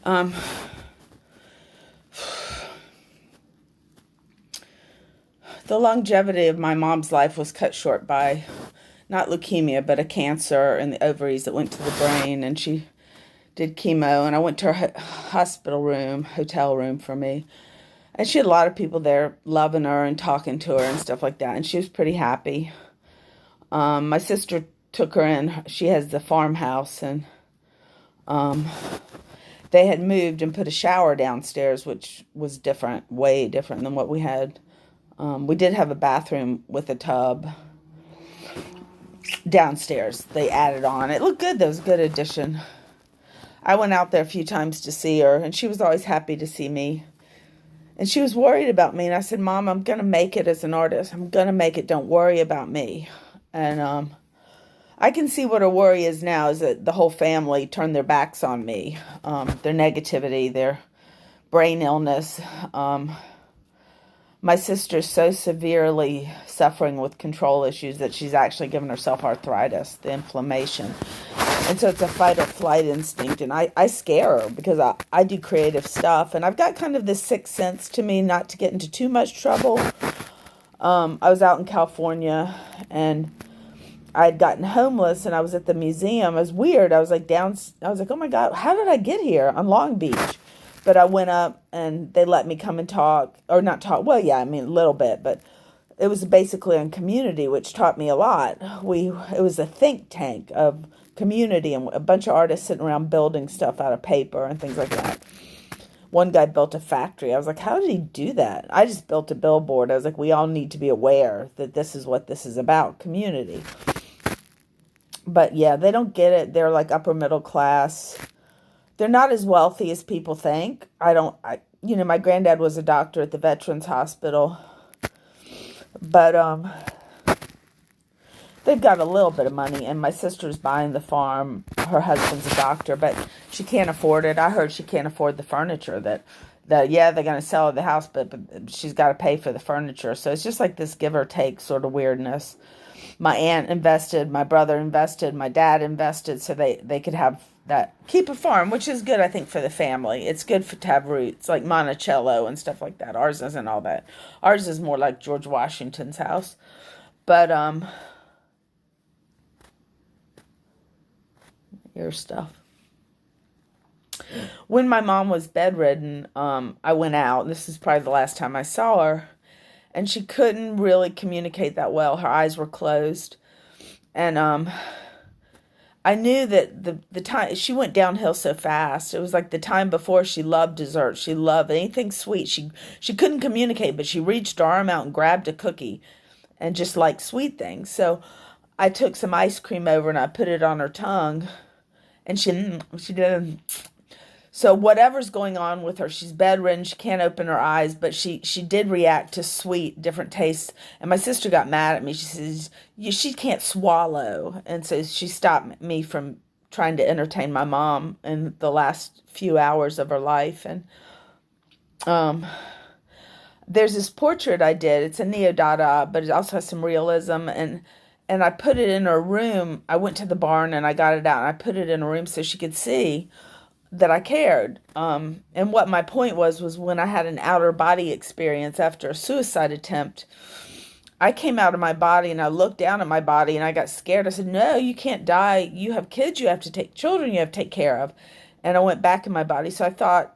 Um, the longevity of my mom's life was cut short by not leukemia, but a cancer in the ovaries that went to the brain, and she did chemo, and I went to her hotel room for me. And she had a lot of people there loving her and talking to her and stuff like that, and she was pretty happy. My sister took her in. She has the farmhouse, and um, they had moved and put a shower downstairs, which was different, way different than what we had. We did have a bathroom with a tub downstairs. They added on. It looked good. That was a good addition. I went out there a few times to see her, and she was always happy to see me. And she was worried about me, and I said, Mom, I'm going to make it as an artist. I'm going to make it. Don't worry about me. And I can see what her worry is now, is that the whole family turned their backs on me. Their negativity, their brain illness. My sister's so severely suffering with control issues that she's actually given herself arthritis, the inflammation. And so it's a fight or flight instinct. And I scare her because I do creative stuff. And I've got kind of this sixth sense to me not to get into too much trouble. I was out in California and I had gotten homeless and I was at the museum. It was weird. I was like, oh my God, how did I get here on Long Beach? But I went up and they let me come and talk, or not talk. Well, yeah, I mean, a little bit, but it was basically on community, which taught me a lot. It was a think tank of community and a bunch of artists sitting around building stuff out of paper and things like that. One guy built a factory. I was like, how did he do that? I just built a billboard. I was like, we all need to be aware that this is what this is about, community. But yeah, they don't get it. They're like upper middle class. They're not as wealthy as people think. My granddad was a doctor at the Veterans Hospital. But they've got a little bit of money, and my sister's buying the farm. Her husband's a doctor, but she can't afford it. I heard she can't afford the furniture. Yeah, they're going to sell her the house, but she's got to pay for the furniture. So it's just like this give or take sort of weirdness. My aunt invested, my brother invested, my dad invested, so they could have that, keep a farm, which is good, I think, for the family. It's good to have roots, like Monticello and stuff like that. Ours isn't all that. Ours is more like George Washington's house. But, your stuff. When my mom was bedridden, I went out. This is probably the last time I saw her. And she couldn't really communicate that well. Her eyes were closed. And I knew that the time, she went downhill so fast. It was like the time before, she loved dessert. She loved anything sweet. She couldn't communicate, but she reached her arm out and grabbed a cookie and just liked sweet things. So I took some ice cream over and I put it on her tongue. And she did. So whatever's going on with her, she's bedridden, she can't open her eyes, but she did react to sweet, different tastes. And my sister got mad at me. She says, she can't swallow. And so she stopped me from trying to entertain my mom in the last few hours of her life. And there's this portrait I did. It's a neo-dada, but it also has some realism. And I put it in her room. I went to the barn and I got it out. And I put it in her room so she could see that I cared. And what my point was when I had an outer body experience after a suicide attempt, I came out of my body and I looked down at my body and I got scared. I said, no, you can't die. You have kids, you have to take children, you have to take care of. And I went back in my body. So I thought,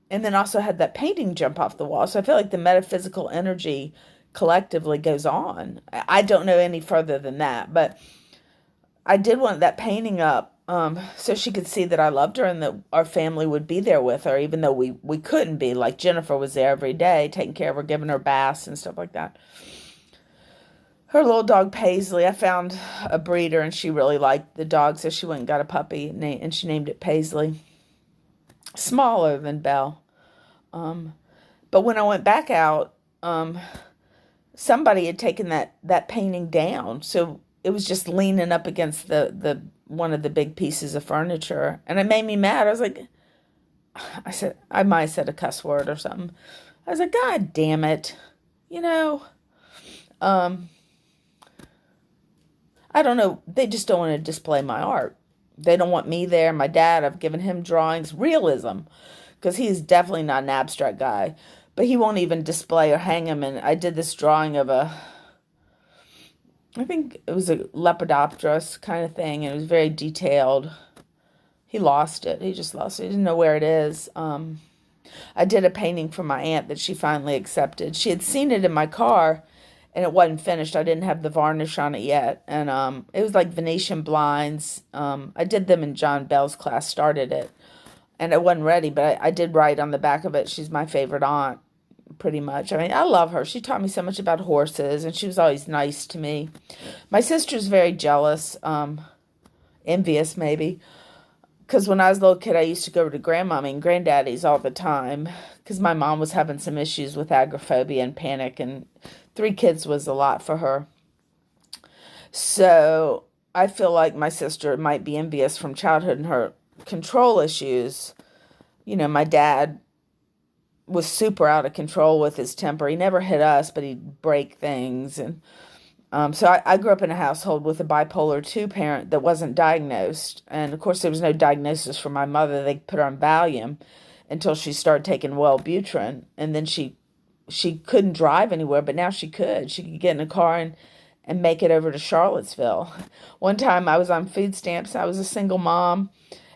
and then also had that painting jump off the wall. So I feel like the metaphysical energy collectively goes on. I don't know any further than that, but I did want that painting up so she could see that I loved her and that our family would be there with her, even though we couldn't be. Like Jennifer was there every day, taking care of her, giving her baths and stuff like that. Her little dog Paisley, I found a breeder and she really liked the dog, so she went and got a puppy and she named it Paisley. Smaller than Belle. But when I went back out, somebody had taken that painting down, so it was just leaning up against the one of the big pieces of furniture, and it made me mad. I might have said a cuss word or something. I was like, God damn it, I don't know. They just don't want to display my art. They don't want me there. My dad, I've given him drawings, realism, because he's definitely not an abstract guy. But he won't even display or hang them. And I did this drawing of I think it was a Lepidopterus kind of thing, and it was very detailed. He lost it. He just lost it. He didn't know where it is. I did a painting for my aunt that she finally accepted. She had seen it in my car, and it wasn't finished. I didn't have the varnish on it yet, and it was like Venetian blinds. I did them in John Bell's class, started it, and it wasn't ready, but I did write on the back of it, she's my favorite aunt, pretty much. I mean, I love her. She taught me so much about horses, and she was always nice to me. My sister's very jealous, envious maybe, because when I was a little kid, I used to go to grandmommy and granddaddy's all the time, because my mom was having some issues with agoraphobia and panic, and 3 kids was a lot for her. So I feel like my sister might be envious from childhood and her control issues. You know, my dad was super out of control with his temper. He never hit us, but he'd break things. And so I grew up in a household with a bipolar 2 parent that wasn't diagnosed. And of course, there was no diagnosis for my mother. They put her on Valium until she started taking Wellbutrin. And then she couldn't drive anywhere, but now she could. She could get in a car and make it over to Charlottesville. One time I was on food stamps. I was a single mom.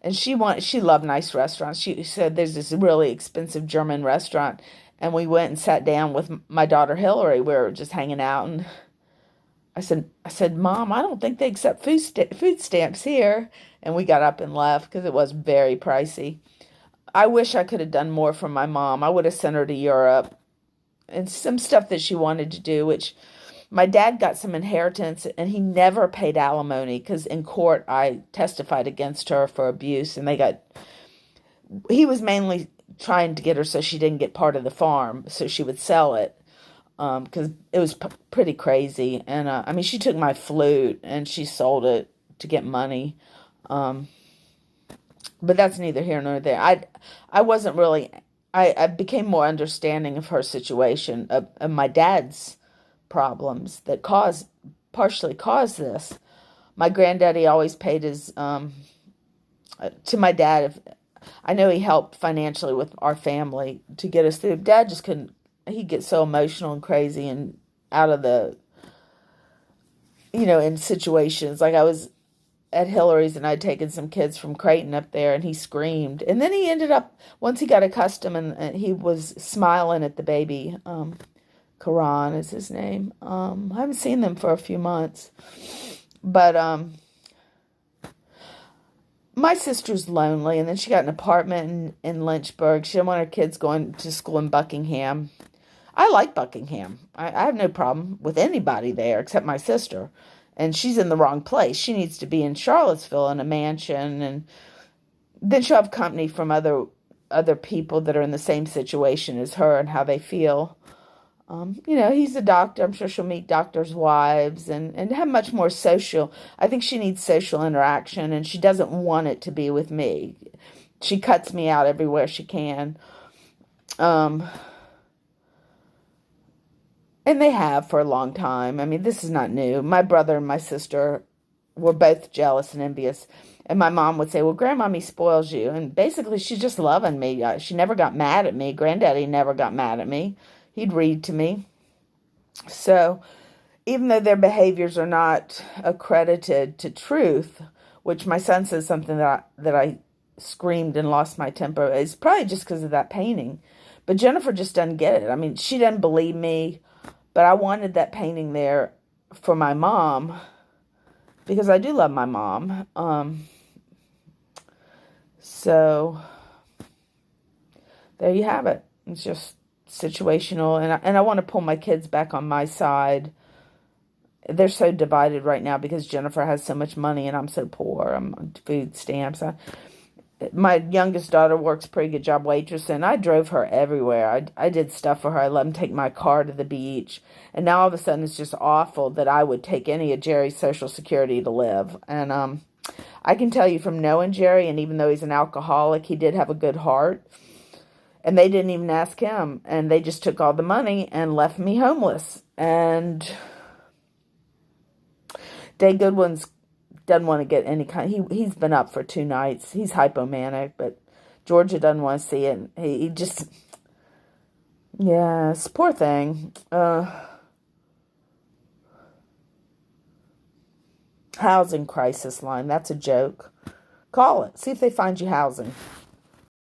And she loved nice restaurants. She said there's this really expensive German restaurant. And we went and sat down with my daughter Hillary. We were just hanging out. And I said, Mom, I don't think they accept food stamps here. And we got up and left because it was very pricey. I wish I could have done more for my mom. I would have sent her to Europe and some stuff that she wanted to do, which my dad got some inheritance, and he never paid alimony because in court I testified against her for abuse, and he was mainly trying to get her so she didn't get part of the farm, so she would sell it, because it was pretty crazy. And I mean, she took my flute and she sold it to get money, but that's neither here nor there. I wasn't really. I became more understanding of her situation, of my dad's problems that partially caused this. My granddaddy always paid his to my dad. I know he helped financially with our family to get us through. Dad just couldn't. He'd get so emotional and crazy and out of the, in situations. Like I was at Hillary's and I'd taken some kids from Creighton up there and he screamed. And then he ended up, once he got accustomed, and he was smiling at the baby. Karan is his name. I haven't seen them for a few months. But my sister's lonely, and then she got an apartment in Lynchburg. She didn't want her kids going to school in Buckingham. I like Buckingham. I have no problem with anybody there except my sister. And she's in the wrong place. She needs to be in Charlottesville in a mansion, and then she'll have company from other people that are in the same situation as her and how they feel. He's a doctor. I'm sure she'll meet doctors' wives and have much more social. I think she needs social interaction, and she doesn't want it to be with me. She cuts me out everywhere she can. And they have for a long time. I mean, this is not new. My brother and my sister were both jealous and envious. And my mom would say, well, Grandmommy spoils you. And basically, she's just loving me. She never got mad at me. Granddaddy never got mad at me. He'd read to me. So even though their behaviors are not accredited to truth, which my son says something that I screamed and lost my temper, it's probably just because of that painting. But Jennifer just doesn't get it. I mean, she doesn't believe me. But I wanted that painting there for my mom because I do love my mom. So there you have it. It's just situational, and I want to pull my kids back on my side. They're so divided right now because Jennifer has so much money and I'm so poor. I'm on food stamps. My youngest daughter works a pretty good job waitressing. I drove her everywhere. I did stuff for her. I let them take my car to the beach. And now all of a sudden it's just awful that I would take any of Jerry's Social Security to live. And I can tell you from knowing Jerry, and even though he's an alcoholic, he did have a good heart. And they didn't even ask him. And they just took all the money and left me homeless. And Dave Goodwin's doesn't want to get any kind. He's been up for 2 nights. He's hypomanic, but Georgia doesn't want to see it. He just, yes, poor thing. Housing crisis line. That's a joke. Call it. See if they find you housing.